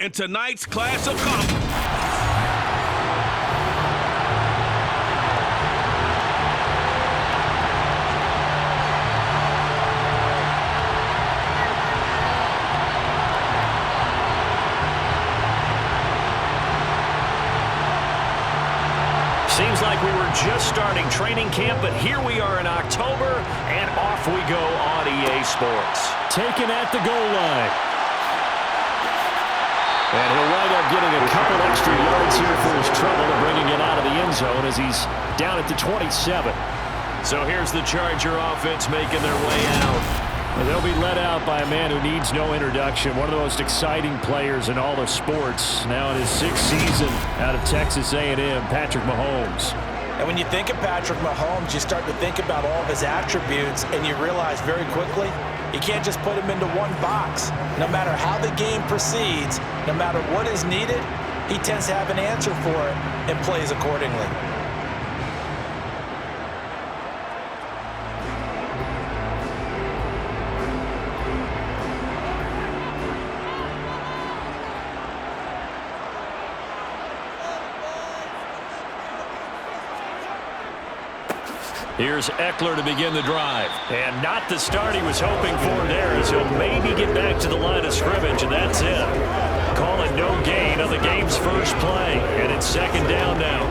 in tonight's class of comp. Seems like we were just starting training camp, but here we are in October, and off we go on EA Sports. Taken at the goal line. And he'll wind up getting a couple extra yards here for his trouble and bringing it out of the end zone as he's down at the 27. So here's the Charger offense making their way out. And they'll be led out by a man who needs no introduction, one of the most exciting players in all of sports, now in his 6th season out of Texas A&M, Patrick Mahomes. And when you think of Patrick Mahomes, you start to think about all of his attributes, and you realize very quickly, you can't just put him into one box. No matter how the game proceeds, no matter what is needed, he tends to have an answer for it and plays accordingly. Here's Eckler to begin the drive. And not the start he was hoping for there, as he'll maybe get back to the line of scrimmage, and that's it. Call it no gain on the game's first play. And it's second down now.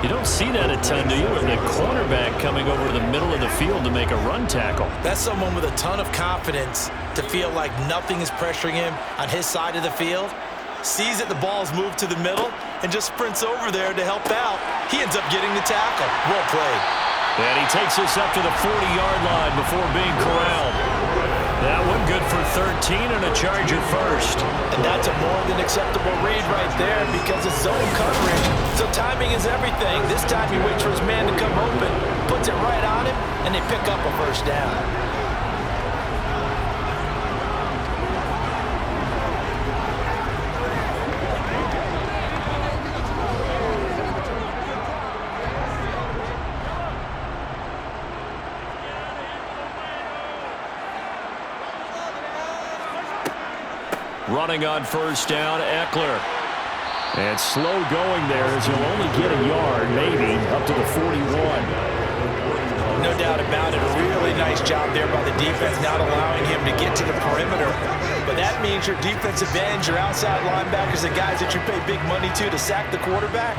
You don't see that a ton, do you? With the cornerback coming over to the middle of the field to make a run tackle. That's someone with a ton of confidence to feel like nothing is pressuring him on his side of the field. Sees that the ball's moved to the middle and just sprints over there to help out. He ends up getting the tackle. Well played. And he takes us up to the 40-yard line before being corralled. That one good for 13 and a Charger first. And that's a more than acceptable read right there because it's zone coverage. So timing is everything. This time he waits for his man to come open, puts it right on him, and they pick up a first down. Running on first down, Eckler. And slow going there as he'll only get a yard, maybe, up to the 41. No doubt about it. A really nice job there by the defense, not allowing him to get to the perimeter. But that means your defensive ends, your outside linebackers, the guys that you pay big money to sack the quarterback,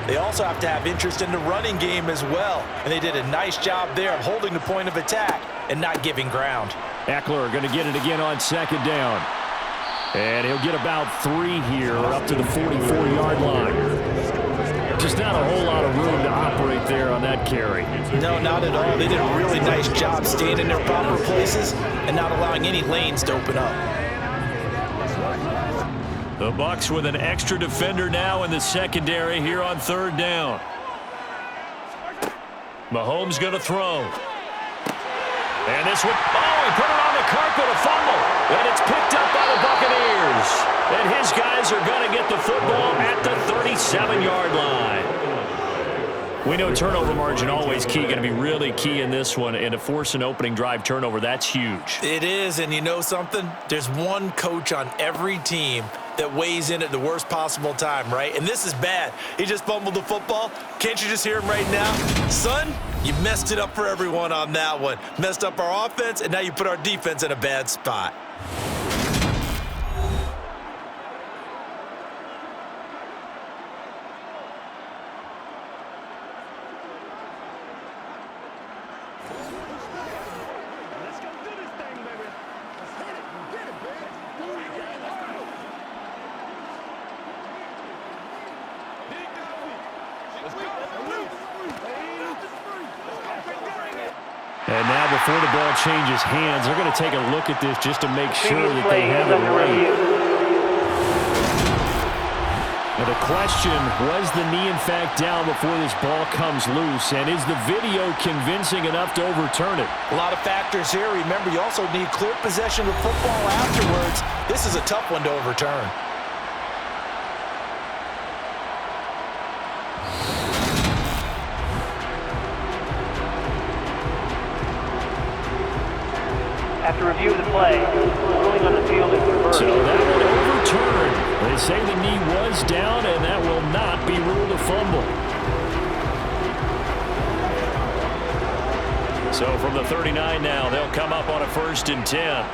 they also have to have interest in the running game as well. And they did a nice job there of holding the point of attack and not giving ground. Eckler going to get it again on second down. And he'll get about 3 here, up to the 44-yard line. Just not a whole lot of room to operate there on that carry. No, not at all. They did a really nice job staying in their proper places and not allowing any lanes to open up. The Bucs with an extra defender now in the secondary here on third down. Mahomes going to throw. And this one, he put it on the carpet, a fumble. And it's picked up by the Buccaneers. And his guys are going to get the football at the 37-yard line. We know turnover margin always key, going to be really key in this one. And to force an opening drive turnover, that's huge. It is, and you know something? There's one coach on every team that weighs in at the worst possible time, right? And this is bad. He just fumbled the football. Can't you just hear him right now? Son, you messed it up for everyone on that one. Messed up our offense, and now you put our defense in a bad spot. And now before the ball changes hands, they're going to take a look at this just to make sure that they have it right. Now the question, was the knee in fact down before this ball comes loose? And is the video convincing enough to overturn it? A lot of factors here. Remember, you also need clear possession of football afterwards. This is a tough one to overturn. After review of the play, ruling on the field is reversed. So that one overturned. say the knee was down, and that will not be ruled a fumble. So from the 39 now, they'll come up on a 1st and 10.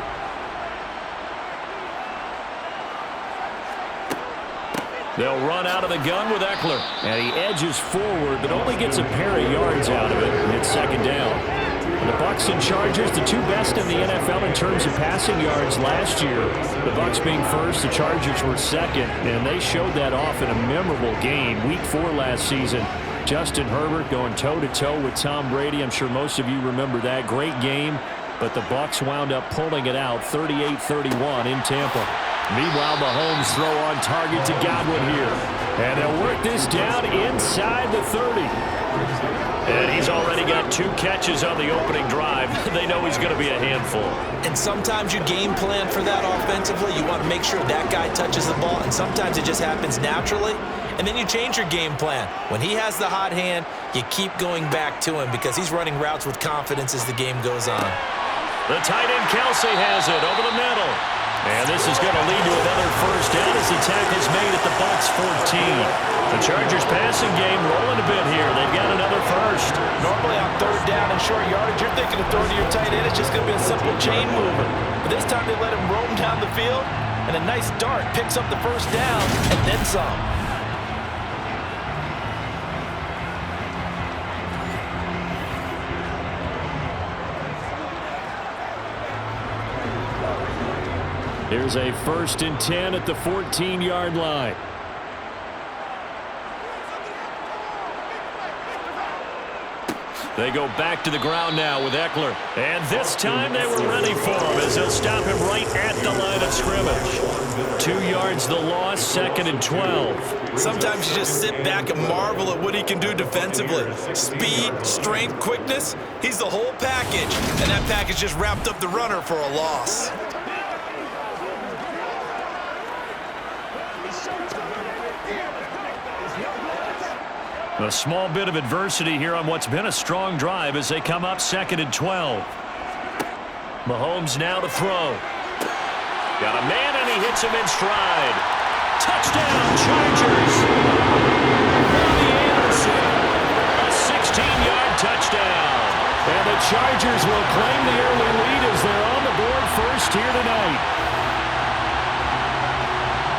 They'll run out of the gun with Eckler. And he edges forward, but only gets a pair of yards out of it. It's 2nd down. The Bucs and Chargers, the two best in the NFL in terms of passing yards last year. The Bucs being first, the Chargers were second, and they showed that off in a memorable game. Week 4 last season, Justin Herbert going toe-to-toe with Tom Brady. I'm sure most of you remember that. Great game, but the Bucs wound up pulling it out 38-31 in Tampa. Meanwhile, Mahomes throw on target to Godwin here. And they'll work this down inside the 30. And he's already got 2 catches on the opening drive. They know he's going to be a handful. And sometimes you game plan for that offensively. You want to make sure that guy touches the ball, and sometimes it just happens naturally. And then you change your game plan. When he has the hot hand, you keep going back to him because he's running routes with confidence as the game goes on. The tight end Kelsey has it over the middle. And this is going to lead to another 1st down as the tackle's made at the Bucs 14. The Chargers passing game rolling a bit here. They've got another 1st. Normally on 3rd down and short yardage, you're thinking of throwing to your tight end. It's just going to be a simple chain mover. But this time they let him roam down the field, and a nice dart picks up the 1st down and then some. Here's a 1st and 10 at the 14-yard line. They go back to the ground now with Eckler. And this time they were ready for him as they'll stop him right at the line of scrimmage. 2 yards the loss, 2nd and 12. Sometimes you just sit back and marvel at what he can do defensively. Speed, strength, quickness, he's the whole package. And that package just wrapped up the runner for a loss. A small bit of adversity here on what's been a strong drive as they come up 2nd and 12. Mahomes now to throw. Got a man, and he hits him in stride. Touchdown, Chargers. Robbie Anderson. A 16-yard touchdown. And the Chargers will claim the early lead as they're on the board first here tonight.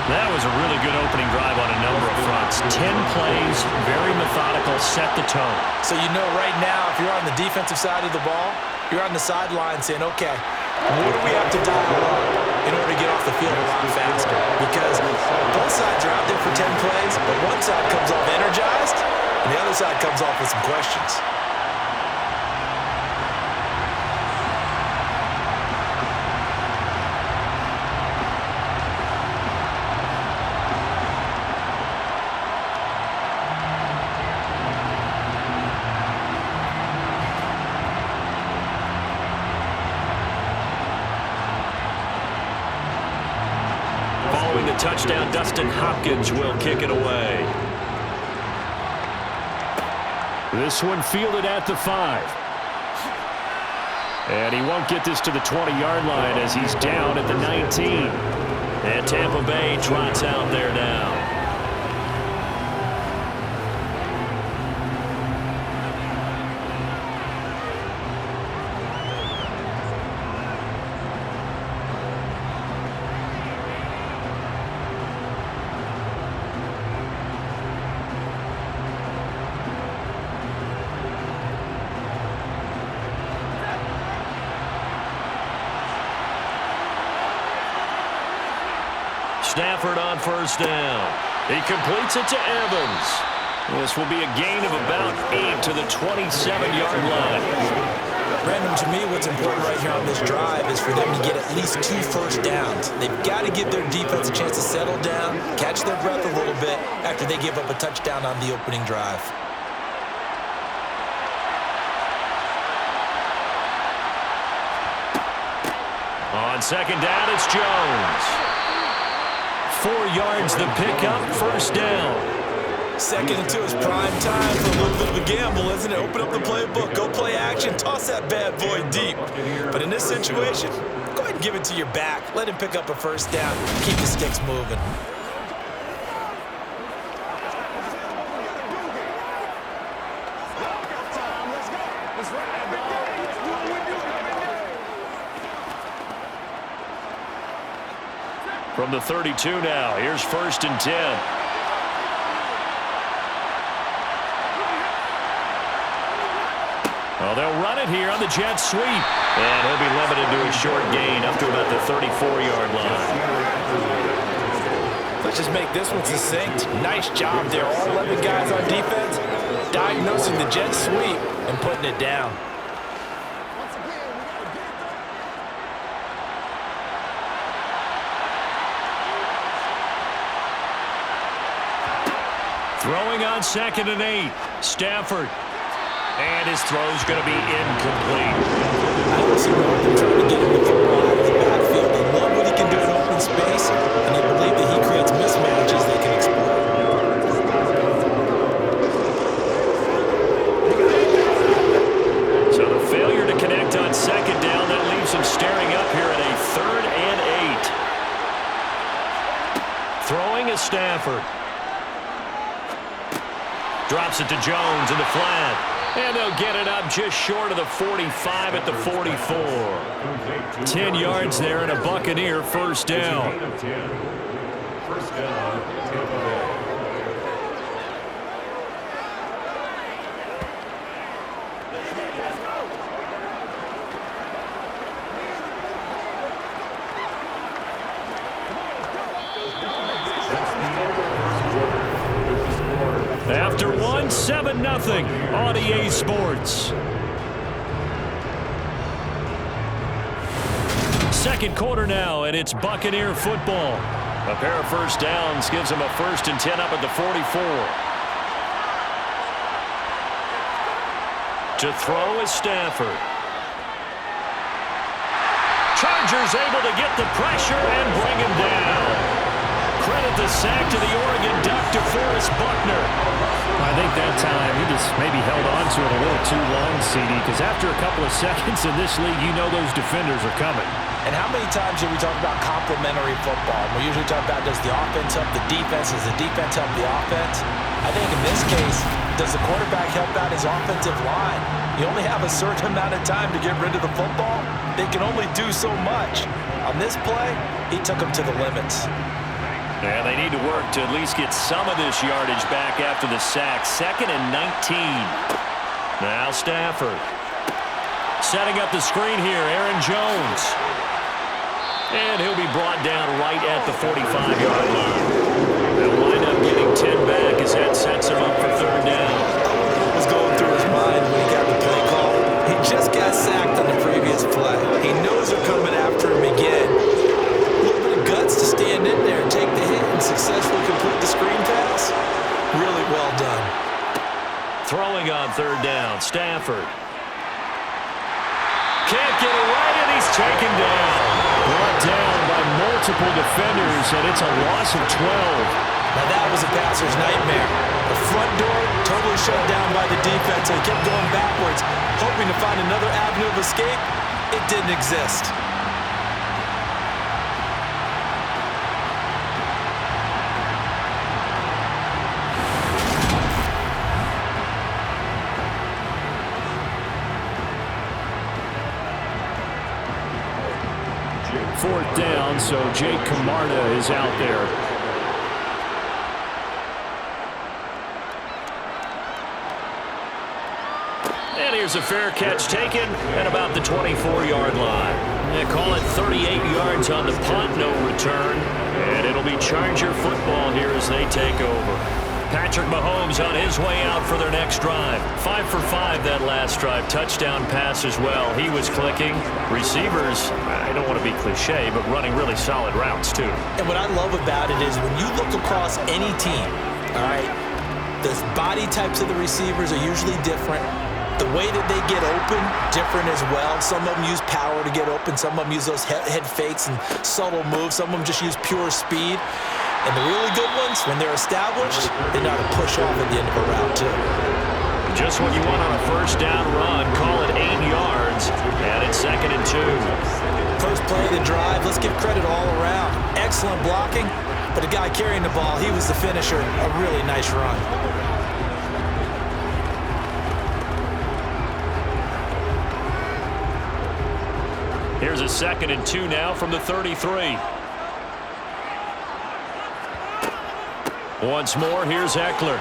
That was a really good opening drive on a number of fronts. 10 plays, very methodical, set the tone. So you know right now, if you're on the defensive side of the ball, you're on the sideline saying, okay, what do we have to dial up in order to get off the field a lot faster? Because both sides are out there for 10 plays, but one side comes off energized, and the other side comes off with some questions. Following the touchdown, Dustin Hopkins will kick it away. This one fielded at the 5. And he won't get this to the 20-yard line as he's down at the 19. And Tampa Bay trots out there now. Stafford on 1st down. He completes it to Evans. This will be a gain of about 8 to the 27-yard line. Brandon, to me, what's important right here on this drive is for them to get at least 2 1st downs. They've got to give their defense a chance to settle down, catch their breath a little bit after they give up a touchdown on the opening drive. On 2nd down, it's Jones. 4 yards the pickup, 1st down. 2nd and 2 is prime time for a little bit of a gamble, isn't it? Open up the playbook, go play action, toss that bad boy deep. But in this situation, go ahead and give it to your back. Let him pick up a 1st down, keep the sticks moving. from the 32 now. Here's 1st and 10. Well, they'll run it here on the jet sweep. And he'll be limited to a short gain up to about the 34-yard line. Let's just make this one succinct. Nice job there. All 11 guys on defense diagnosing the jet sweep and putting it down. Throwing on 2nd and 8. Stafford. And his throw's going to be incomplete. I don't see more than trying to get him the football out of the backfield. They love what he can do in open space, and they believe that he creates mismatches they can exploit. So the failure to connect on 2nd down, that leaves him staring up here at a 3rd and 8. Throwing is Stafford. Drops it to Jones in the flat. And they'll get it up just short of the 45 at the 44. 10 yards there and a Buccaneer 1st down. After one, 7-0 on EA Sports. Second quarter now, and it's Buccaneer football. A pair of 1st downs gives them a 1st and 10 up at the 44. To throw is Stafford. Chargers able to get the pressure and bring him down. Credit the sack to the Oregon Duck, DeForest Buckner. I think that time he just maybe held on to it a little too long, CD, because after a couple of seconds in this league, you know those defenders are coming. And how many times do we talk about complementary football? We usually talk about, does the offense help the defense? Does the defense help the offense? I think in this case, does the quarterback help out his offensive line? You only have a certain amount of time to get rid of the football. They can only do so much. On this play, he took them to the limits. And they need to work to at least get some of this yardage back after the sack. 2nd and 19. Now Stafford. Setting up the screen here, Aaron Jones. And he'll be brought down right at the 45-yard line. They'll wind up getting 10 back as that sets him up for 3rd down. What was going through his mind when he got the play call? He just got sacked on the previous play. He knows they're coming after him again. Guts to stand in there and take the hit and successfully complete the screen pass. Really well done. Throwing on 3rd down, Stafford. Can't get away, and he's taken down. Brought down by multiple defenders, and it's a loss of 12. Now that was a passer's nightmare. The front door totally shut down by the defense. They kept going backwards, hoping to find another avenue of escape. It didn't exist. Fourth down, so Jake Camarda is out there. And here's a fair catch taken at about the 24-yard line. They call it 38 yards on the punt, no return. And it'll be Charger football here as they take over. Patrick Mahomes on his way out for their next drive. 5 for 5 that last drive. Touchdown pass as well. He was clicking. Receivers, I don't want to be cliche, but running really solid routes too. And what I love about it is when you look across any team, all right, the body types of the receivers are usually different. The way that they get open, different as well. Some of them use power to get open. Some of them use those head fakes and subtle moves. Some of them just use pure speed. And the really good ones, when they're established, they know how to push off at the end of a route, too. Just what you want on a 1st down run. Call it 8 yards. And it's 2nd and 2. First play of the drive, let's give credit all around. Excellent blocking, but the guy carrying the ball, he was the finisher. A really nice run. Here's a 2nd and 2 now from the 33. Once more, here's Eckler.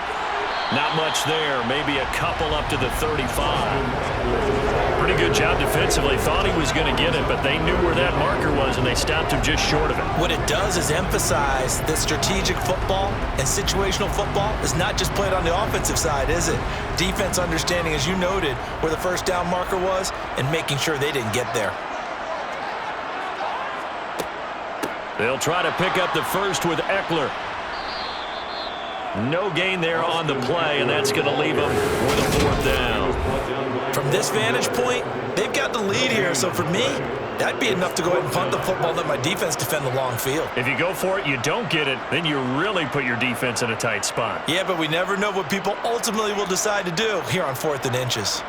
Not much there, maybe a couple up to the 35. Pretty good job defensively. Thought he was going to get it, but they knew where that marker was, and they stopped him just short of it. What it does is emphasize that strategic football and situational football is not just played on the offensive side, is it? Defense understanding, as you noted, where the first down marker was and making sure they didn't get there. They'll try to pick up the first with Eckler. No gain there on the play, and that's going to leave them with a fourth down. From this vantage point, they've got the lead here, so for me, that'd be enough to go ahead and punt the football and let my defense defend the long field. If you go for it, you don't get it, then you really put your defense in a tight spot. Yeah, but we never know what people ultimately will decide to do here on 4th and inches.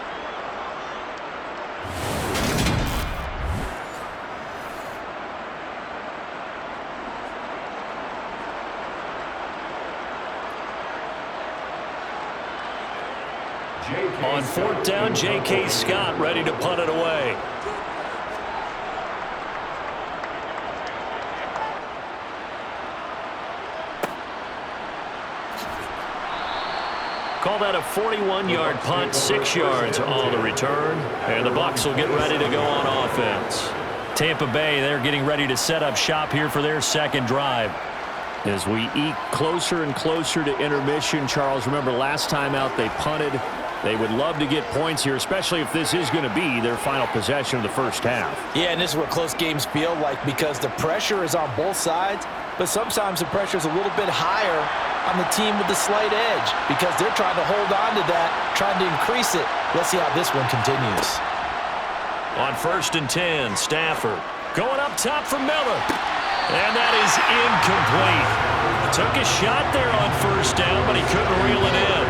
On 4th down, J.K. Scott ready to punt it away. Call that a 41-yard punt, 6 yards on the return. And the Bucs will get ready to go on offense. Tampa Bay, they're getting ready to set up shop here for their second drive. As we eke closer and closer to intermission, Charles, remember last time out they punted. They would love to get points here, especially if this is going to be their final possession of the first half. Yeah, and this is what close games feel like because the pressure is on both sides, but sometimes the pressure is a little bit higher on the team with the slight edge because they're trying to hold on to that, trying to increase it. Let's see how this one continues. On 1st and 10, Stafford going up top for Miller. And that is incomplete. Took a shot there on 1st down, but he couldn't reel it in.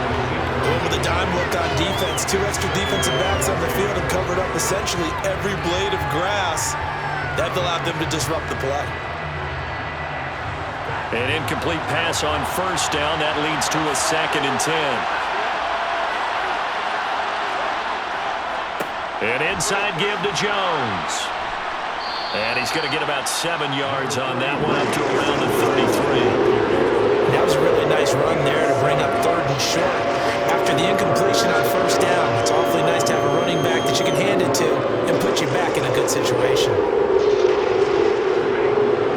Well, with a dime look on defense, 2 extra defensive backs on the field and covered up essentially every blade of grass. That allowed them to disrupt the play. An incomplete pass on 1st down. That leads to a 2nd and 10. An inside give to Jones. And he's going to get about 7 yards on that one up to around the 33. That was a really nice run there to bring up 3rd and short. After the incompletion on 1st down, it's awfully nice to have a running back that you can hand it to and put you back in a good situation.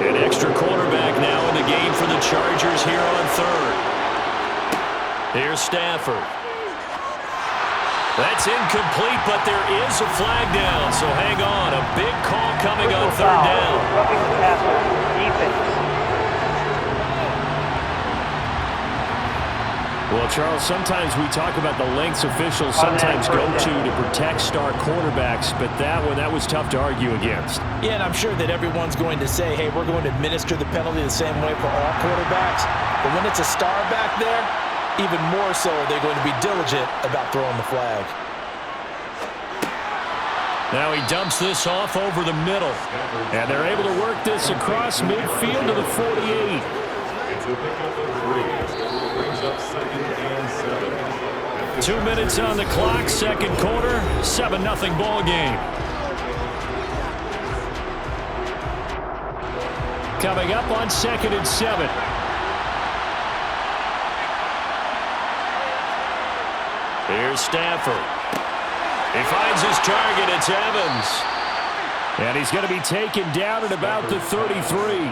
An extra quarterback now in the game for the Chargers here on 3rd. Here's Stafford. That's incomplete, but there is a flag down, so hang on. A big call coming on 3rd down. Well, Charles, sometimes we talk about the lengths officials sometimes go to protect star quarterbacks, but that was tough to argue against. Yeah, and I'm sure that everyone's going to say, hey, we're going to administer the penalty the same way for all quarterbacks. But when it's a star back there, even more so they're going to be diligent about throwing the flag. Now he dumps this off over the middle. And they're able to work this across midfield to the 48. 2 minutes on the clock, 2nd quarter, 7-0 ball game. Coming up on 2nd and 7. Here's Stafford. He finds his target. It's Evans. And he's going to be taken down at about the 33.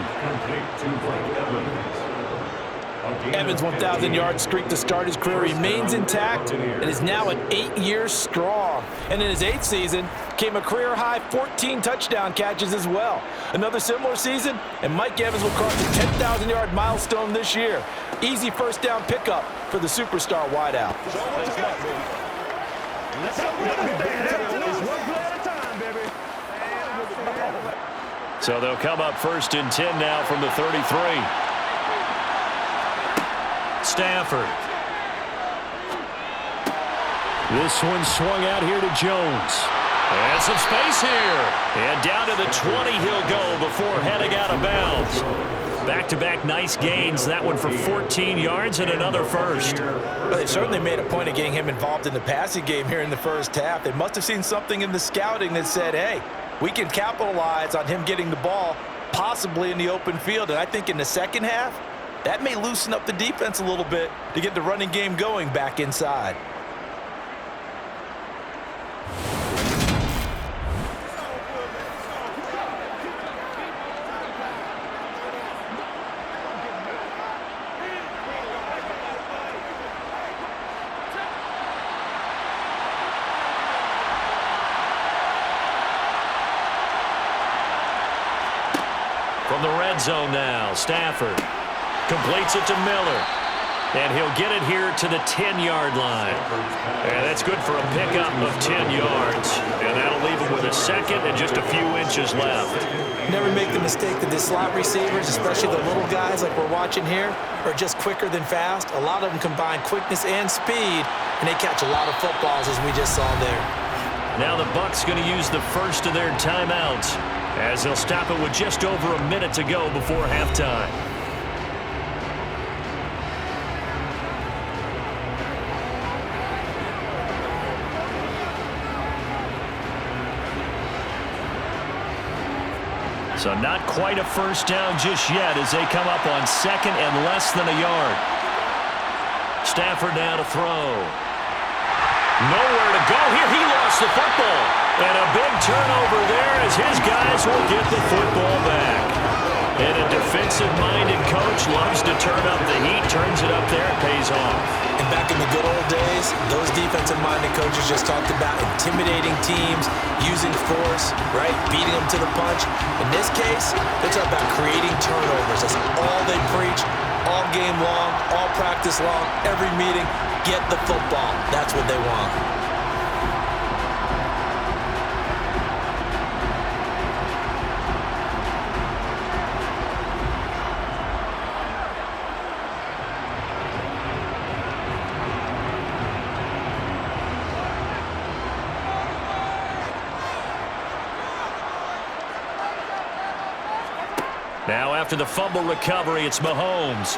Evans' 1,000-yard streak to start his career remains intact and is now at 8 years strong. And in his 8th season, came a career-high 14 touchdown catches as well. Another similar season, and Mike Evans will cross the 10,000-yard milestone this year. Easy first down pickup for the superstar wideout. So they'll come up 1st and 10 now from the 33. Stafford. This one swung out here to Jones. And some space here. And down to the 20 he'll go before heading out of bounds. Back-to-back nice gains. That one for 14 yards and another first. Well, they certainly made a point of getting him involved in the passing game here in the first half. They must have seen something in the scouting that said, hey, we can capitalize on him getting the ball possibly in the open field. And I think in the second half, That may loosen up the defense a little bit to get the running game going back inside. From the red zone now, Stafford completes it to Miller. And he'll get it here to the 10-yard line. And that's good for a pickup of 10 yards. And that'll leave him with a second and just a few inches left. Never make the mistake that the slot receivers, especially the little guys like we're watching here, are just quicker than fast. A lot of them combine quickness and speed, and they catch a lot of footballs, as we just saw there. Now the Bucs going to use the first of their timeouts, as they'll stop it with just over a minute to go before halftime. So not quite a first down just yet as they come up on second and less than a yard. Stafford now to throw. Nowhere to go here. He lost the football. And a big turnover there as his guys will get the football back. And a defensive-minded coach loves to turn up the heat, turns it up there, it pays off. And back in the good old days, those defensive-minded coaches just talked about intimidating teams, using force, right, beating them to the punch. In this case, they talk about creating turnovers. That's all they preach, all game long, all practice long, every meeting. Get the football. That's what they want. Now after the fumble recovery, it's Mahomes.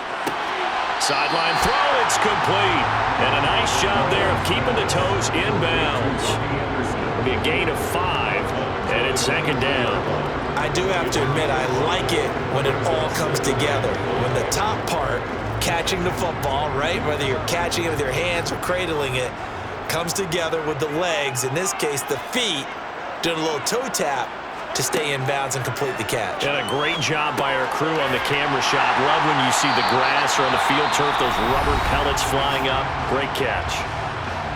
Sideline throw, it's complete. And a nice job there of keeping the toes inbounds. It'll be a gain of 5, and it's second down. I do have to admit, I like it when it all comes together. When the top part, catching the football, right, whether you're catching it with your hands or cradling it, comes together with the legs, in this case the feet, doing a little toe tap to stay in bounds and complete the catch. And a great job by our crew on the camera shot. Love when you see the grass or on the field turf, those rubber pellets flying up. Great catch.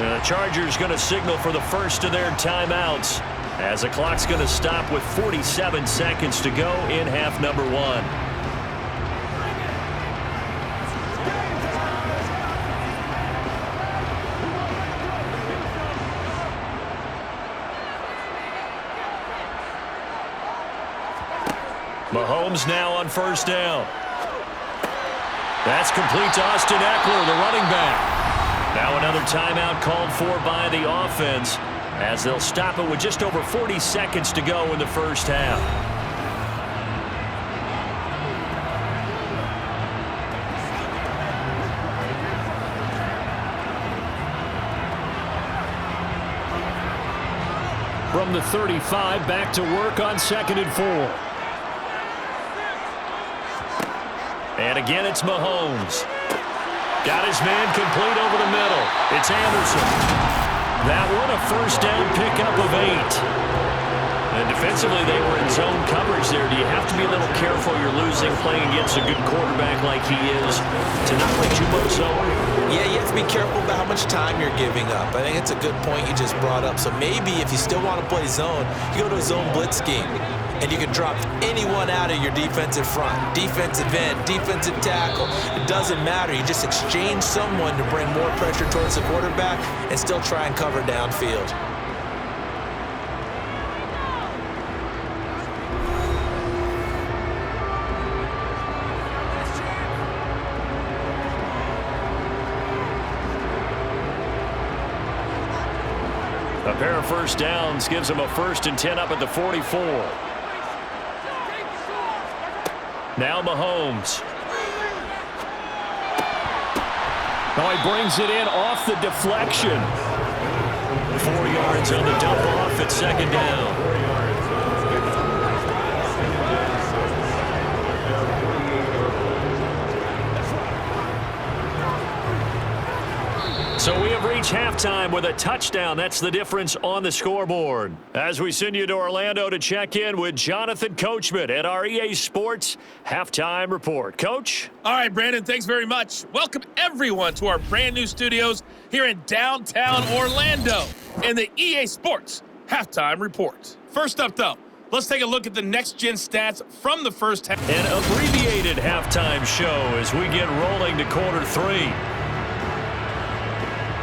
And the Chargers going to signal for the first of their timeouts as the clock's going to stop with 47 seconds to go in half number 1. Mahomes now on first down. That's complete to Austin Eckler, the running back. Now another timeout called for by the offense as they'll stop it with just over 40 seconds to go in the first half. From the 35, back to work on 2nd and 4. And again, it's Mahomes. Got his man complete over the middle. It's Anderson. That one a first down pickup of 8. And defensively, they were in zone coverage there. Do you have to be a little careful you're losing playing against a good quarterback like he is to not play too much zone? Yeah, you have to be careful about how much time you're giving up. I think it's a good point you just brought up. So maybe if you still want to play zone, you go to a zone blitz scheme. And you can drop anyone out of your defensive front. Defensive end, defensive tackle. It doesn't matter. You just exchange someone to bring more pressure towards the quarterback and still try and cover downfield. A pair of first downs gives them a 1st and 10 up at the 44. Now Mahomes. Now he brings it in off the deflection. 4 yards on the dump off at 2nd down. reach halftime with a touchdown. That's the difference on the scoreboard. As we send you to Orlando to check in with Jonathan Coachman at our EA Sports Halftime Report. Coach? All right, Brandon, thanks very much. Welcome, everyone, to our brand new studios here in downtown Orlando in the EA Sports Halftime Report. First up, though, let's take a look at the next-gen stats from the first half. An abbreviated halftime show as we get rolling to quarter three.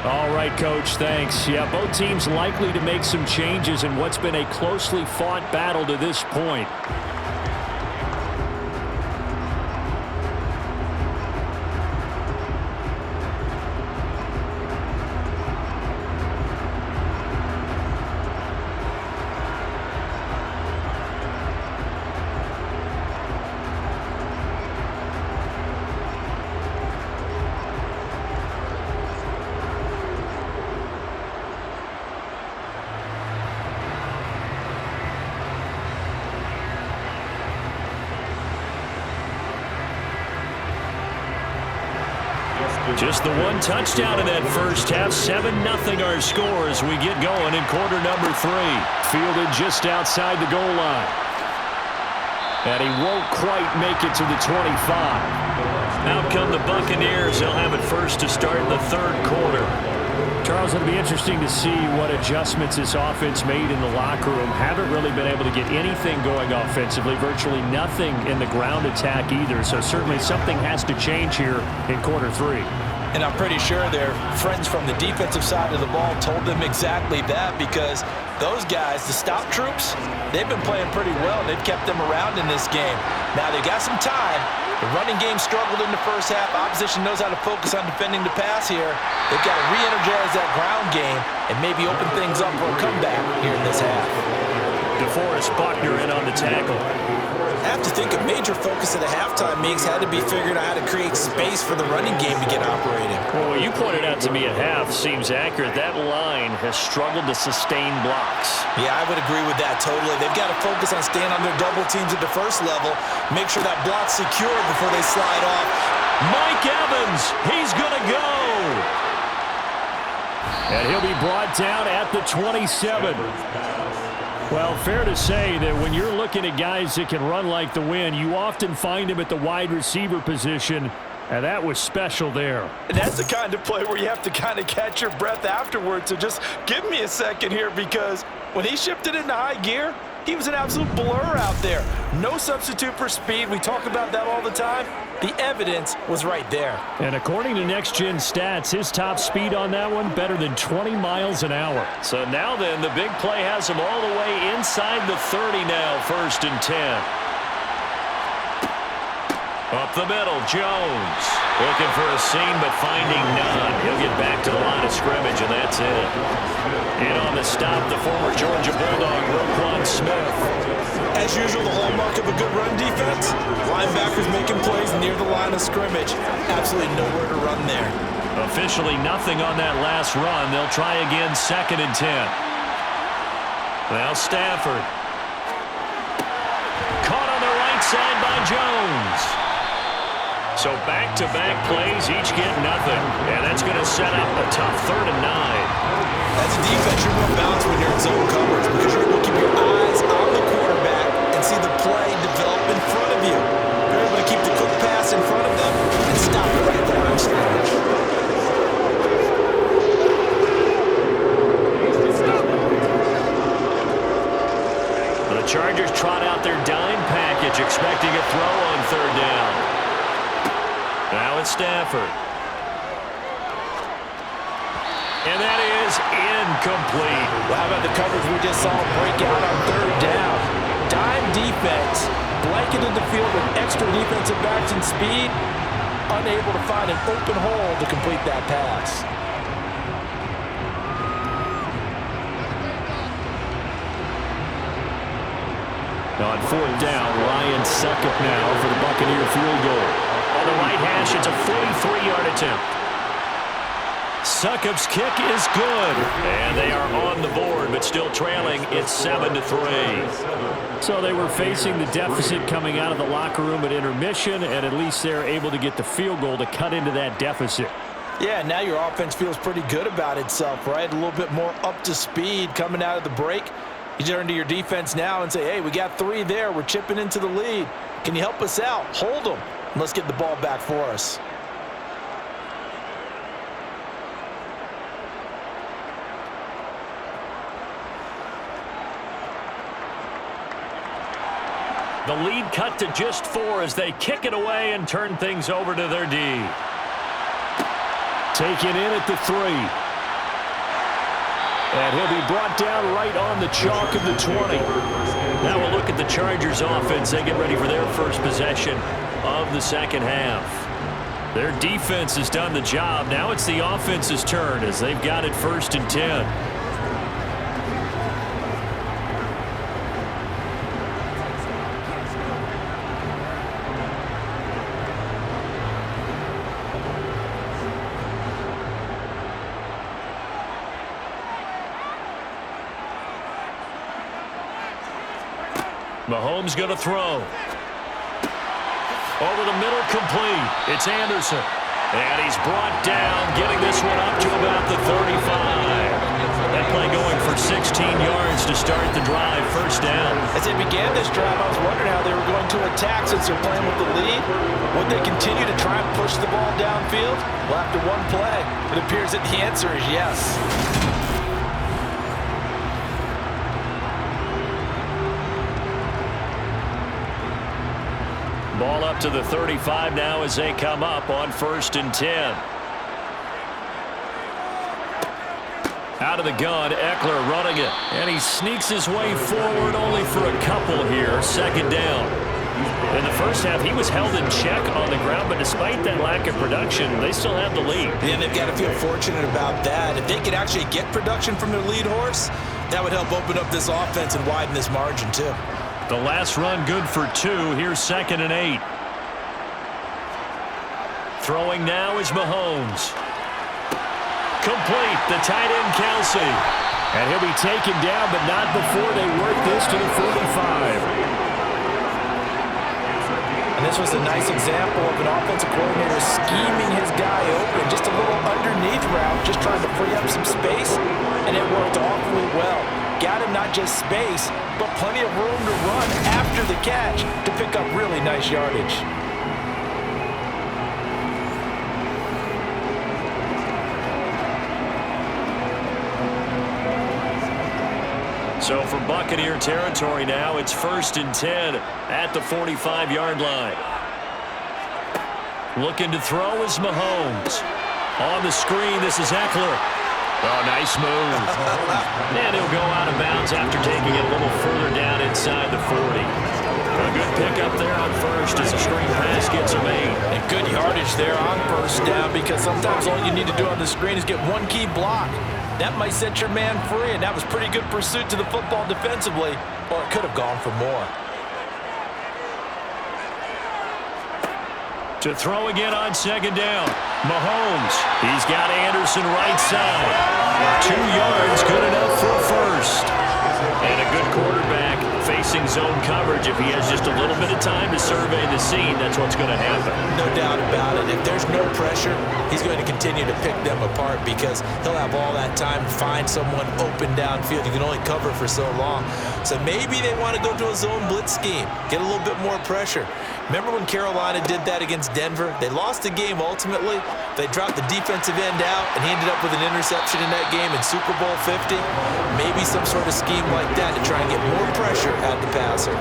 All right, Coach, thanks. Yeah, both teams likely to make some changes in what's been a closely fought battle to this point. Just the one touchdown in that first half. 7-0 our score as we get going in quarter number 3. Fielded just outside the goal line. And he won't quite make it to the 25. Out come the Buccaneers. They'll have it first to start the third quarter. Charles, it'll be interesting to see what adjustments this offense made in the locker room. Haven't really been able to get anything going offensively. Virtually nothing in the ground attack either. So certainly something has to change here in quarter 3. And I'm pretty sure their friends from the defensive side of the ball told them exactly that, because those guys, the stop troops, they've been playing pretty well. They've kept them around in this game. Now, they got some time. The running game struggled in the first half. Opposition knows how to focus on defending the pass here. They've got to re-energize that ground game and maybe open things up for a comeback here in this half. DeForest Buckner in on the tackle. I have to think a major focus of the halftime meetings had to be figuring out how to create space for the running game to get operating. Well, what you pointed out to me at half seems accurate. That line has struggled to sustain blocks. Yeah, I would agree with that totally. They've got to focus on staying on their double teams at the first level, make sure that block's secure before they slide off. Mike Evans, he's going to go. And he'll be brought down at the 27. Well, fair to say that when you're looking at guys that can run like the wind, you often find them at the wide receiver position, and that was special there. And that's the kind of play where you have to kind of catch your breath afterwards. So just give me a second here, because when he shifted into high gear, he was an absolute blur out there. No substitute for speed. We talk about that all the time. The evidence was right there. And according to Next Gen Stats, his top speed on that one better than 20 miles an hour. So now then, the big play has him all the way inside the 30 now, 1st and 10. Up the middle, Jones. Looking for a seam, but finding none. He'll get back to the line of scrimmage, and that's it. In on the stop, the former Georgia Bulldog, Roquan Smith. As usual, the hallmark of a good run defense, linebackers making plays near the line of scrimmage. Absolutely nowhere to run there. Officially nothing on that last run. They'll try again, 2nd and 10. Now Stafford. Caught on the right side by Jones. So back-to-back plays, each get nothing. And that's going to set up a tough 3rd and 9. As a defense, you're more balanced when you're in zone coverage, because you're able to keep your eyes on the quarterback and see the play develop in front of you. You're able to keep the quick pass in front of them and stop it right at the line of scrimmage. The Chargers trot out their dime package, expecting a throw on 3rd down. Now it's Stafford. And that is incomplete. Well, how about the coverage we just saw break out on 3rd down? Dime defense, blanketed the field with extra defensive backs and speed, unable to find an open hole to complete that pass. On 4th down, Ryan Succop now for the Buccaneer field goal. On the right hash, it's a 43-yard attempt. Succop's kick is good. And they are on the board, but still trailing. It's 7-3. So they were facing the deficit coming out of the locker room at intermission, and at least they're able to get the field goal to cut into that deficit. Yeah, now your offense feels pretty good about itself, right? A little bit more up to speed coming out of the break. You turn to your defense now and say, hey, we got 3 there. We're chipping into the lead. Can you help us out? Hold them. And let's get the ball back for us. The lead cut to just 4 as they kick it away and turn things over to their D. Taken in at the 3. And he'll be brought down right on the chalk of the 20. Now we'll look at the Chargers offense. They get ready for their first possession of the second half. Their defense has done the job. Now it's the offense's turn as they've got it 1st and 10. Mahomes going to throw. Over the middle, complete. It's Anderson. And he's brought down, getting this one up to about the 35. That play going for 16 yards to start the drive, 1st down. As they began this drive, I was wondering how they were going to attack since they're playing with the lead. Would they continue to try and push the ball downfield? Well, after one play, it appears that the answer is yes. Ball up to the 35 now as they come up on 1st and 10. Out of the gun, Eckler running it. And he sneaks his way forward only for a couple here. 2nd down. In the first half, he was held in check on the ground, but despite that lack of production, they still have the lead. And they've got to feel fortunate about that. If they could actually get production from their lead horse, that would help open up this offense and widen this margin too. The last run good for 2. Here's 2nd and 8. Throwing now is Mahomes. Complete. The tight end, Kelsey. And he'll be taken down, but not before they work this to the 45. And this was a nice example of an offensive coordinator scheming his guy open. Just a little underneath route, just trying to free up some space, and it worked awfully well. Got him not just space, but plenty of room to run after the catch to pick up really nice yardage. So for Buccaneer territory now, it's 1st and 10 at the 45-yard line. Looking to throw is Mahomes. On the screen, this is Eckler. Oh, nice move. And he'll go out of bounds after taking it a little further down inside the 40. A good pickup there on 1st as the screen pass gets a made. And good yardage there on 1st down, because sometimes all you need to do on the screen is get one key block. That might set your man free, and that was pretty good pursuit to the football defensively. Well, it could have gone for more. To throw again on 2nd down. Mahomes. He's got Anderson right side. 2 yards, good enough for 1st. And a good quarterback facing zone coverage. If he has just a little bit of time to survey the scene, that's what's going to happen. No doubt about it. If there's no pressure, he's going to continue to pick them apart because he'll have all that time to find someone open downfield. You can only cover for so long. So maybe they want to go to a zone blitz scheme, get a little bit more pressure. Remember when Carolina did that against Denver? They lost the game ultimately. They dropped the defensive end out, and he ended up with an interception in that game in Super Bowl 50. Maybe some sort of scheme like that to try and get more pressure at the passer.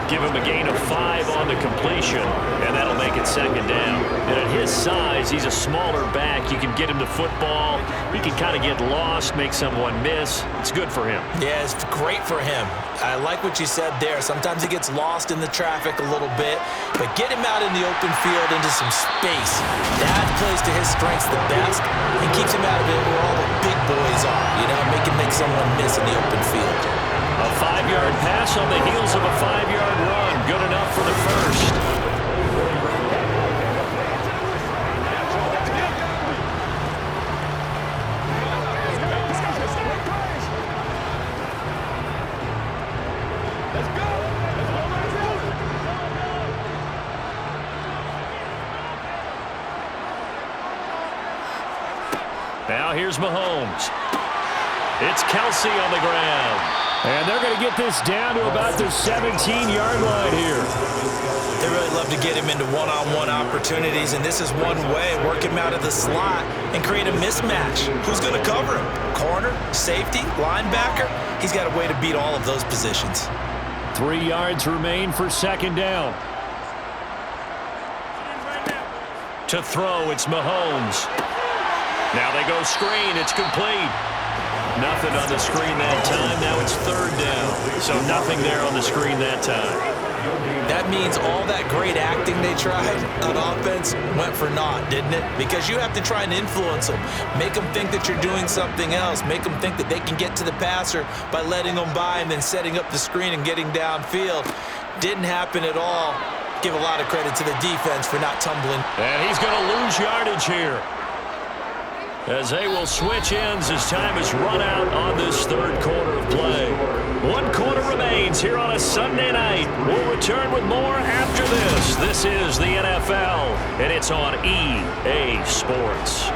Give him a gain of 5 on the completion, and that'll make it 2nd down. And at his size, he's a smaller back. You can get him the football. He can kind of get lost, make someone miss. It's good for him. Yeah, it's great for him. I like what you said there. Sometimes he gets lost in the traffic a little bit, but get him out in the open field into some space. That plays to his strengths the best and keeps him out of it where all the big boys are, you know, make someone miss in the open field. A 5-yard pass on the heels of a 5-yard run. Good enough for the 1st. Now here's Mahomes. It's Kelsey on the ground. And they're going to get this down to about the 17-yard line here. They really love to get him into one-on-one opportunities, and this is one way. Work him out of the slot and create a mismatch. Who's going to cover him? Corner, safety, linebacker? He's got a way to beat all of those positions. 3 yards remain for second down. To throw, it's Mahomes. Now they go screen. It's complete. Nothing on the screen that time. Now it's third down. So nothing there on the screen that time. That means all that great acting they tried on offense went for naught, didn't it? Because you have to try and influence them. Make them think that you're doing something else. Make them think that they can get to the passer by letting them by and then setting up the screen and getting downfield. Didn't happen at all. Give a lot of credit to the defense for not tumbling. And he's going to lose yardage here, as they will switch ends as time is run out on this third quarter of play. 1 quarter remains here on a Sunday night. We'll return with more after this. This is the NFL, and it's on EA Sports.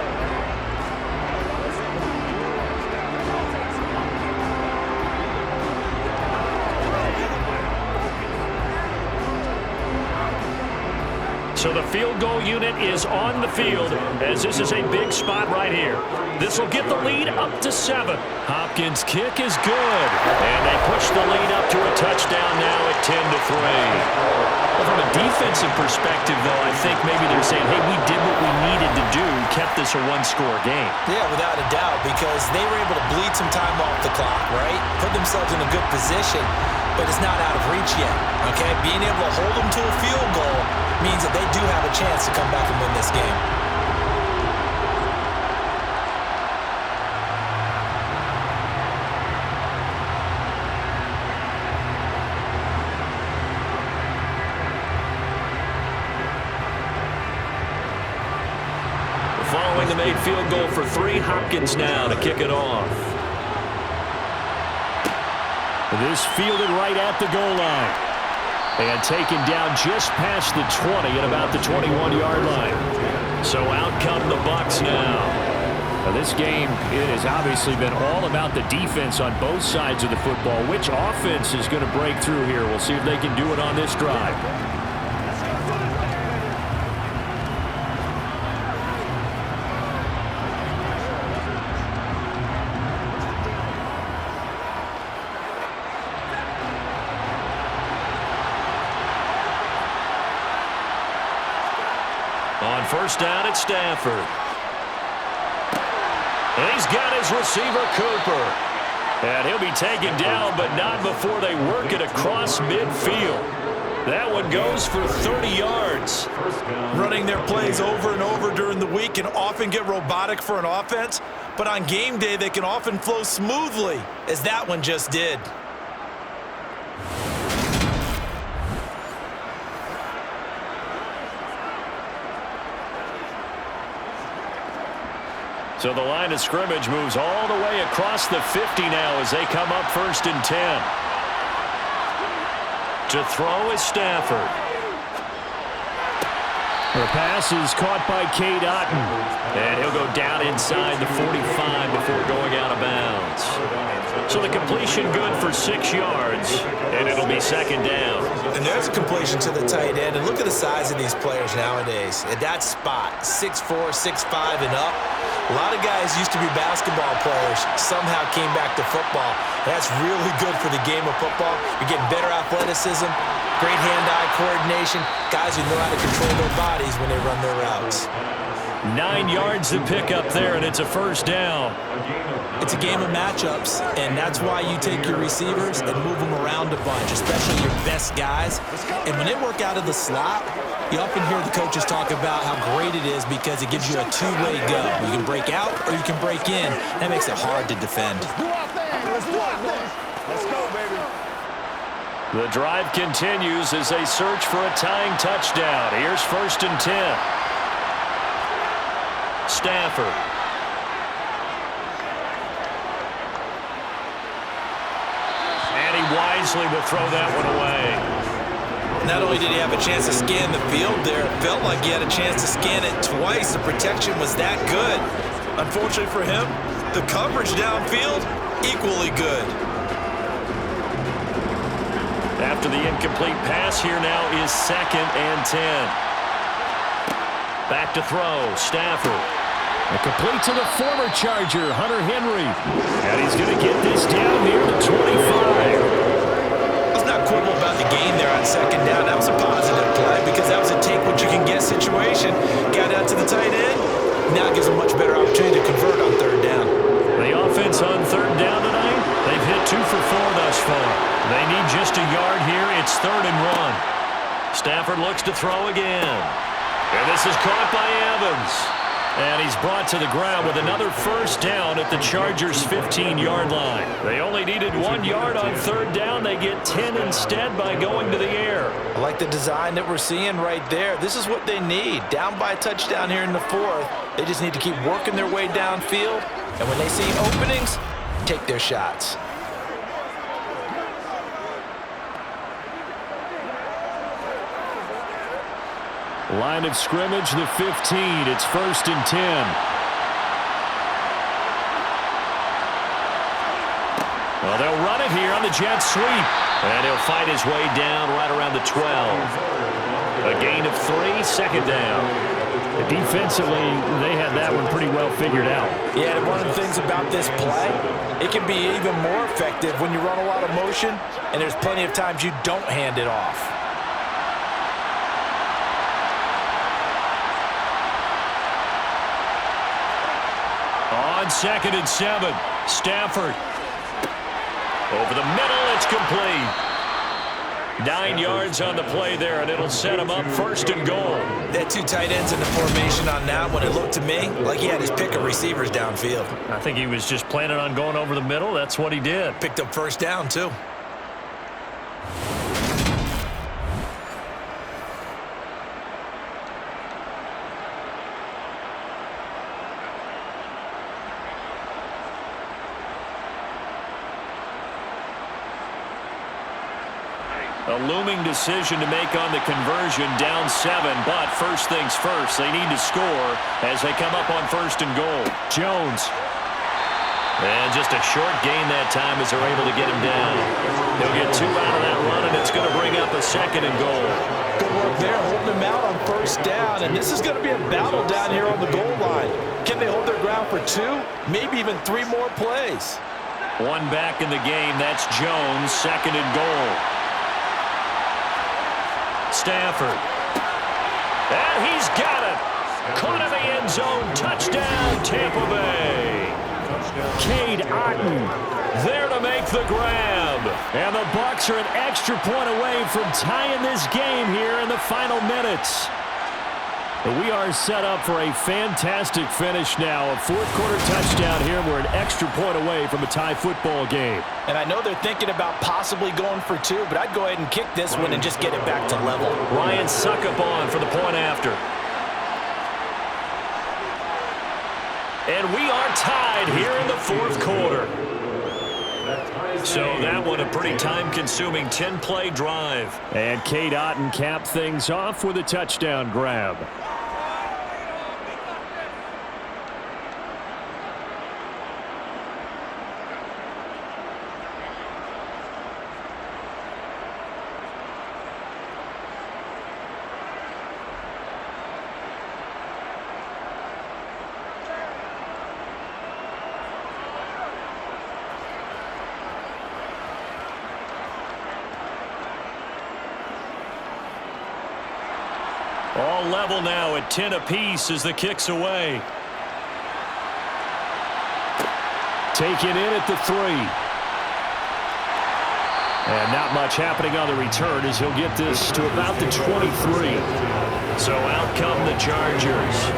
So the field goal unit is on the field, as this is a big spot right here. This will get the lead up to 7. Hopkins' kick is good, and they push the lead up to a touchdown now at 10-3. Well, from a defensive perspective, though, I think maybe they're saying, hey, we did what we needed to do, kept this a one-score game. Yeah, without a doubt, because they were able to bleed some time off the clock, right? Put themselves in a good position, but it's not out of reach yet, okay? Being able to hold them to a field goal means that they do have a chance to come back and win this game. Following the made field goal for 3, Hopkins now to kick it off. This fielded right at the goal line. And taken down just past the 20 at about the 21-yard line. So out come the Bucs now. This game, it has obviously been all about the defense on both sides of the football. Which offense is going to break through here? We'll see if they can do it on this drive. On first down, it's Stafford. And he's got his receiver, Cooper. And he'll be taken down, but not before they work it across midfield. That one goes for 30 yards. Running their plays over and over during the week can often get robotic for an offense, but on game day, they can often flow smoothly, as that one just did. So the line of scrimmage moves all the way across the 50 now as they come up 1st and 10. To throw is Stafford. The pass is caught by Cade Otton. And he'll go down inside the 45 before going out of bounds. So the completion good for 6 yards, and it'll be 2nd down. And there's a completion to the tight end. And look at the size of these players nowadays. At that spot, 6'4", 6'5", and up. A lot of guys used to be basketball players, somehow came back to football. That's really good for the game of football. You're getting better athleticism, great hand-eye coordination, guys who know how to control their bodies when they run their routes. 9 yards to pick up there, and it's a 1st down. It's a game of matchups, and that's why you take your receivers and move them around a bunch, especially your best guys. And when they work out of the slot, you often hear the coaches talk about how great it is because it gives you a two-way go. You can break out or you can break in. That makes it hard to defend. Let's go, baby. The drive continues as they search for a tying touchdown. Here's 1st and 10. Stafford. And he wisely will throw that one away. Not only did he have a chance to scan the field there, it felt like he had a chance to scan it twice. The protection was that good. Unfortunately for him, the coverage downfield, equally good. After the incomplete pass, here now is 2nd and 10. Back to throw, Stafford. A complete to the former Charger, Hunter Henry. And he's going to get this down here to 25. Let's not quibble about the gain there on 2nd down. That was a positive play because that was a take-what-you-can-get situation. Got out to the tight end. Now it gives a much better opportunity to convert on 3rd down. The offense on 3rd down tonight, they've hit 2 for 4 thus far. They need just a yard here. It's 3rd and 1. Stafford looks to throw again. And this is caught by Evans. And he's brought to the ground with another 1st down at the Chargers' 15-yard line. They only needed 1 yard on 3rd down. They get 10 instead by going to the air. I like the design that we're seeing right there. This is what they need. Down by a touchdown here in the 4th. They just need to keep working their way downfield. And when they see openings, take their shots. Line of scrimmage, the 15. It's 1st and 10. Well, they'll run it here on the jet sweep. And he'll fight his way down right around the 12. A gain of 3, 2nd down. Defensively, they had that one pretty well figured out. Yeah, and one of the things about this play, it can be even more effective when you run a lot of motion, and there's plenty of times you don't hand it off. On 2nd and 7, Stafford. Over the middle, it's complete. 9 yards on the play there, and it'll set him up 1st and goal. They had 2 tight ends in the formation on that one. It looked to me like he had his pick of receivers downfield. I think he was just planning on going over the middle. That's what he did. Picked up 1st down, too. A looming decision to make on the conversion, down 7, but first things first, they need to score as they come up on 1st and goal. Jones. And just a short gain that time as they're able to get him down. He'll get 2 out of that run, and it's going to bring up a 2nd and goal. Good work there, holding him out on 1st down, and this is going to be a battle down here on the goal line. Can they hold their ground for 2, maybe even 3 more plays? 1 back in the game, that's Jones, 2nd and goal. Stafford. And he's got it. Caught in the end zone. Touchdown, Tampa Bay. Cade Otton there to make the grab. And the Bucs are an extra point away from tying this game here in the final minutes. We are set up for a fantastic finish now. A 4th quarter touchdown here. We're an extra point away from a tie football game. And I know they're thinking about possibly going for 2, but I'd go ahead and kick this one and just get it back to level. Ryan Suckup on for the point after. And we are tied here in the 4th quarter. So that one a pretty time-consuming 10-play drive. And Cade Otton capped things off with a touchdown grab. All level now at 10 apiece as the kick's away. Taken in at the 3. And not much happening on the return as he'll get this to about the 23. So out come the Chargers.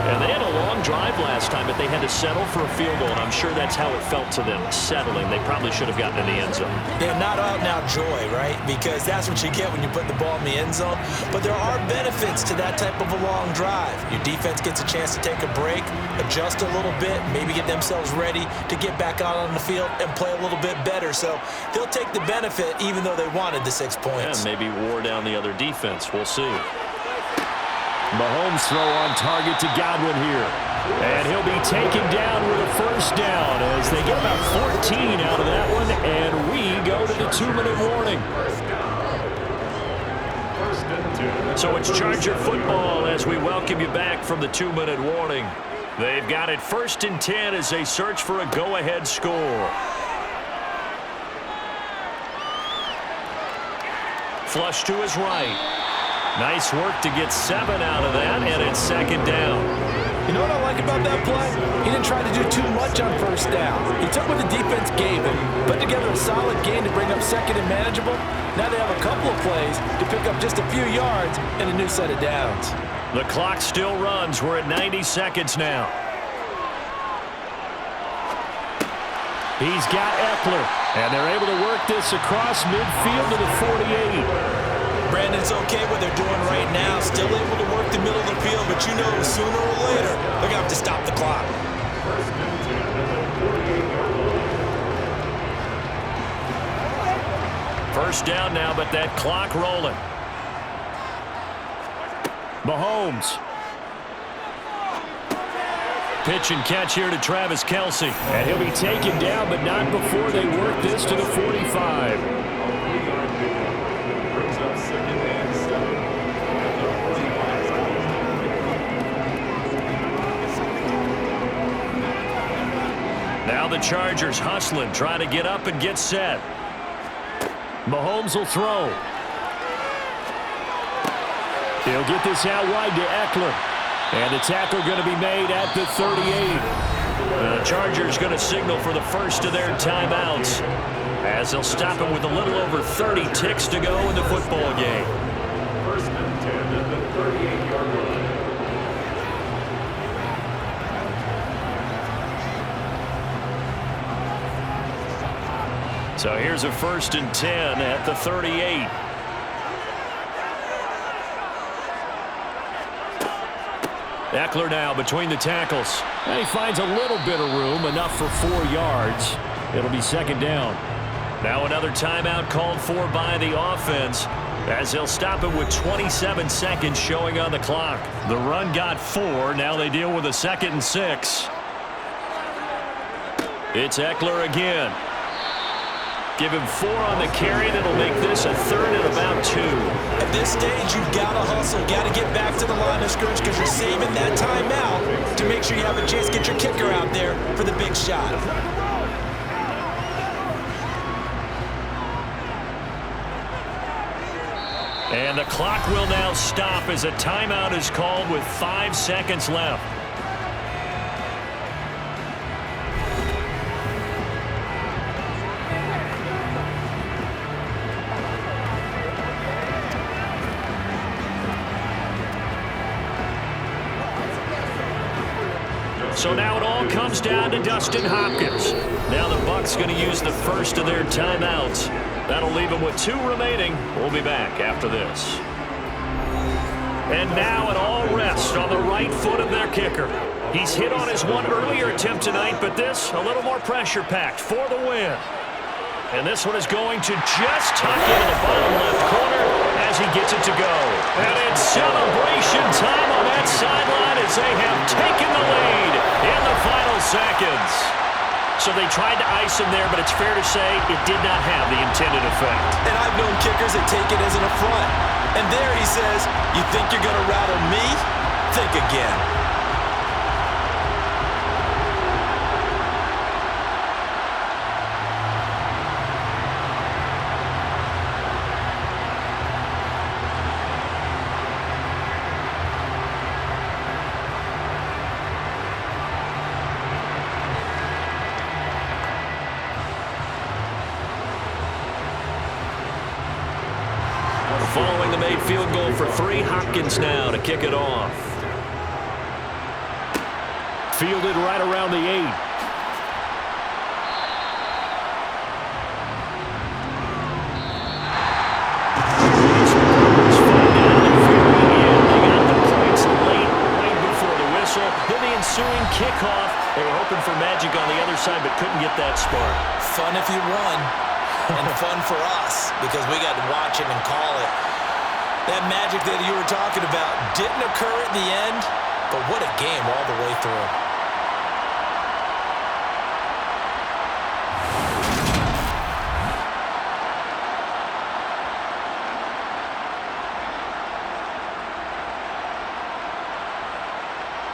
And they had a long drive last time, but they had to settle for a field goal, and I'm sure that's how it felt to them, settling. They probably should have gotten in the end zone. Yeah, not out now joy, right? Because that's what you get when you put the ball in the end zone. But there are benefits to that type of a long drive. Your defense gets a chance to take a break, adjust a little bit, maybe get themselves ready to get back out on the field and play a little bit better. So they'll take the benefit even though they wanted the 6 points. Yeah, maybe wore down the other defense. We'll see. Mahomes throw on target to Godwin here. And he'll be taken down with a first down as they get about 14 out of that one, and we go to the 2-minute warning. So it's Charger football as we welcome you back from the 2-minute warning. They've got it 1st and 10 as they search for a go-ahead score. Flush to his right. Nice work to get 7 out of that, and it's 2nd down. You know what I like about that play? He didn't try to do too much on 1st down. He took what the defense gave him, put together a solid game to bring up 2nd and manageable. Now they have a couple of plays to pick up just a few yards and a new set of downs. The clock still runs. We're at 90 seconds now. He's got Eckler, and they're able to work this across midfield to the 48. Brandon, it's okay what they're doing right now. Still able to work the middle of the field, but you know sooner or later they're going to have to stop the clock. First down now, but that clock rolling. Mahomes. Pitch and catch here to Travis Kelce. And he'll be taken down, but not before they work this to the 45. Now the Chargers hustling, trying to get up and get set. Mahomes will throw. He'll get this out wide to Eckler. And the tackle going to be made at the 38. The Chargers going to signal for the first of their timeouts as they'll stop him with a little over 30 ticks to go in the football game. 1st and 10 at the 38-yard line. So here's a 1st and 10 at the 38. Eckler now between the tackles. And he finds a little bit of room, enough for 4 yards. It'll be 2nd down. Now another timeout called for by the offense as they'll stop it with 27 seconds showing on the clock. The run got 4. Now they deal with a 2nd and 6. It's Eckler again. Give him 4 on the carry. That'll make this a 3rd and about 2. At this stage, you've got to hustle. Got to get back to the line of scrimmage because you're saving that timeout to make sure you have a chance to get your kicker out there for the big shot. And the clock will now stop as a timeout is called with 5 seconds left. So now it all comes down to Dustin Hopkins. Now the Bucs going to use the first of their timeouts. That'll leave them with 2 remaining. We'll be back after this. And now it all rests on the right foot of their kicker. He's hit on his one earlier attempt tonight, but this a little more pressure-packed for the win. And this one is going to just tuck into the bottom left corner as he gets it to go. And it's celebration time on that sideline as they have taken the lead in the final seconds. So they tried to ice him there, but it's fair to say it did not have the intended effect. And I've known kickers that take it as an affront. And there he says, you think you're going to rattle me? Think again. Following the made field goal for 3, Hopkins now to kick it off. Fielded right around the 8. Then the ensuing kickoff. They were hoping for magic on the other side, but couldn't get that spark. Fun if you won, and fun for us because we got to watch it and call it. That magic that you were talking about didn't occur at the end, but what a game all the way through.